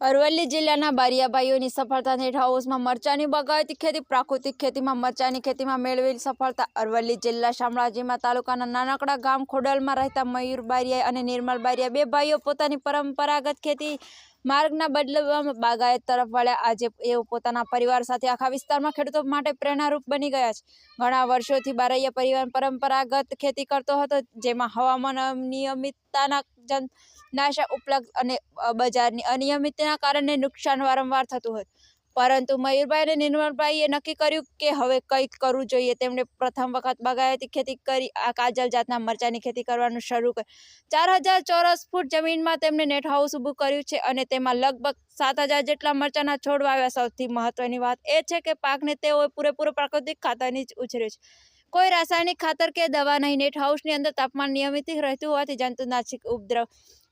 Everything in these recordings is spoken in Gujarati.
અરવલ્લી જિલ્લાના બારિયાભાઈઓની સફળતા નેટ હાઉસમાં મરચાની બાગાયતી ખેતી પ્રાકૃતિક ખેતીમાં મરચાની ખેતીમાં મેળવેલી સફળતા। અરવલ્લી જિલ્લા શામળાજી તાલુકાના નાનકડા ગામ ખોડલમાં રહેતા મયુર બારિયા અને નિર્મલ બારિયા બે ભાઈઓ પોતાની પરંપરાગત ખેતી માર્ગના બદલવામાં બાગાયત તરફ વળ્યા। આજે એઓ પોતાના પરિવાર સાથે આખા વિસ્તારમાં ખેડૂતો માટે પ્રેરણારૂપ બની ગયા છે। ઘણા વર્ષોથી બારિયા પરિવાર પરંપરાગત ખેતી કરતો હતો, જેમાં હવામાન અનિયમિતતાના નાશક ઉપલબ્ધ અને બજારની અનિયમિતતાના કારણે નુકસાન વારંવાર થતું હતું, પરંતુ મયુરભાઈ અને નિર્મલભાઈએ નક્કી કર્યું કે હવે કંઈક કરવું જોઈએ। તેમણે પ્રથમ વખત બાગાયતી ખેતી કરી આ કાજલ જાતના મરચાની ખેતી કરવાનું શરૂ કર્યું। 4000 ચોરસ ફૂટ જમીનમાં તેમણે નેટ હાઉસ ઊભું કર્યું છે અને તેમાં લગભગ 7000 જેટલા મરચાના છોડ વાવ્યા। સૌથી મહત્વની વાત એ છે કે પાકને તેઓએ પૂરેપૂરો પ્રાકૃતિક ખાતરની જ ઉછેર્યો છે, કોઈ રાસાયણિક ખાતર કે દવા નહીં। નેટ હાઉસની અંદર તાપમાન નિયમિત રહેતું હોવાથી જંતુનાશક ઉપદ્રવ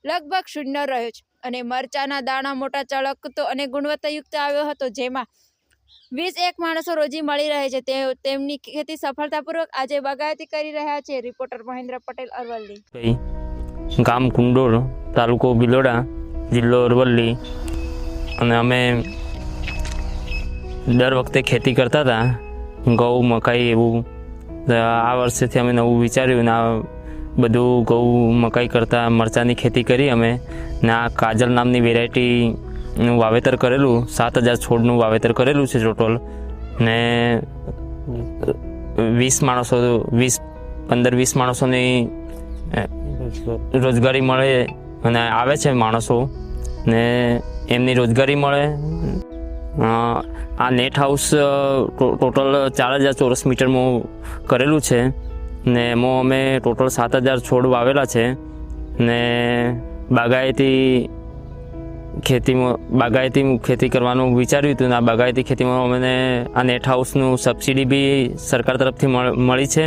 લગભગ શૂન્ય રહ્યો છે અને મરચાના દાણા મોટા, ચળકતો અને ગુણવત્તાયુક્ત આવ્યો હતો, જેમાં 21 માણસો રોજી મળી રહે છે। તેઓ તેમની ખેતી સફળતાપૂર્વક આજે બાગાયતી કરી રહ્યા છે। રિપોર્ટર મહેન્દ્ર પટેલ, અરવલ્લી। ગામ કુંડોળ, તાલુકો ભિલોડા, જિલ્લો અરવલ્લી। અને અમે દર વખતે ખેતી કરતા હતા, ઘઉં, મકાઈ એવું। આ વર્ષેથી અમે નવું વિચાર્યું ને આ બધું ઘઉં, મકાઈ કરતાં મરચાંની ખેતી કરી અમે ને આ કાજલ નામની વેરાયટીનું વાવેતર કરેલું। 7000 છોડનું વાવેતર કરેલું છે ટોટલ, ને 15-20 માણસોની રોજગારી મળે અને આવે છે માણસો ને એમની રોજગારી મળે। આ નેટ હાઉસ ટોટલ 4000 ચોરસ મીટરમાં કરેલું છે ને એમાં અમે ટોટલ 7000 છોડ વાવેલા છે ને બાગાયતી ખેતી કરવાનું વિચાર્યું હતું ને આ બાગાયતી ખેતીમાં અમને આ નેટ હાઉસનું સબસિડી બી સરકાર તરફથી મળી છે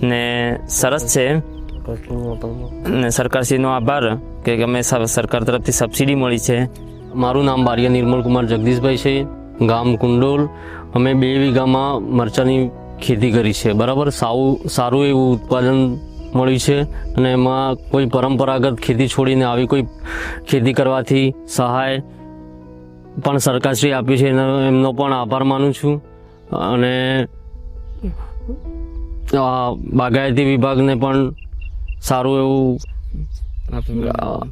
ને સરસ છે ને સરકારશ્રીનો આભાર કે અમે સરકાર તરફથી સબસિડી મળી છે। મારું નામ બારિયા નિર્મલ કુમાર જગદીશભાઈ છે, ગામ કુંડોલ। અમે 2 વીઘામાં મરચાની ખેતી કરી છે, બરાબર। સારું એવું ઉત્પાદન મળ્યું છે અને એમાં કોઈ પરંપરાગત ખેતી છોડીને આવી કોઈ ખેતી કરવાથી સહાય પણ સરકારશ્રી આપી છે, એમનો પણ આભાર માનું છું અને બાગાયતી વિભાગને પણ સારું એવું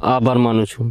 આભાર માનું છું।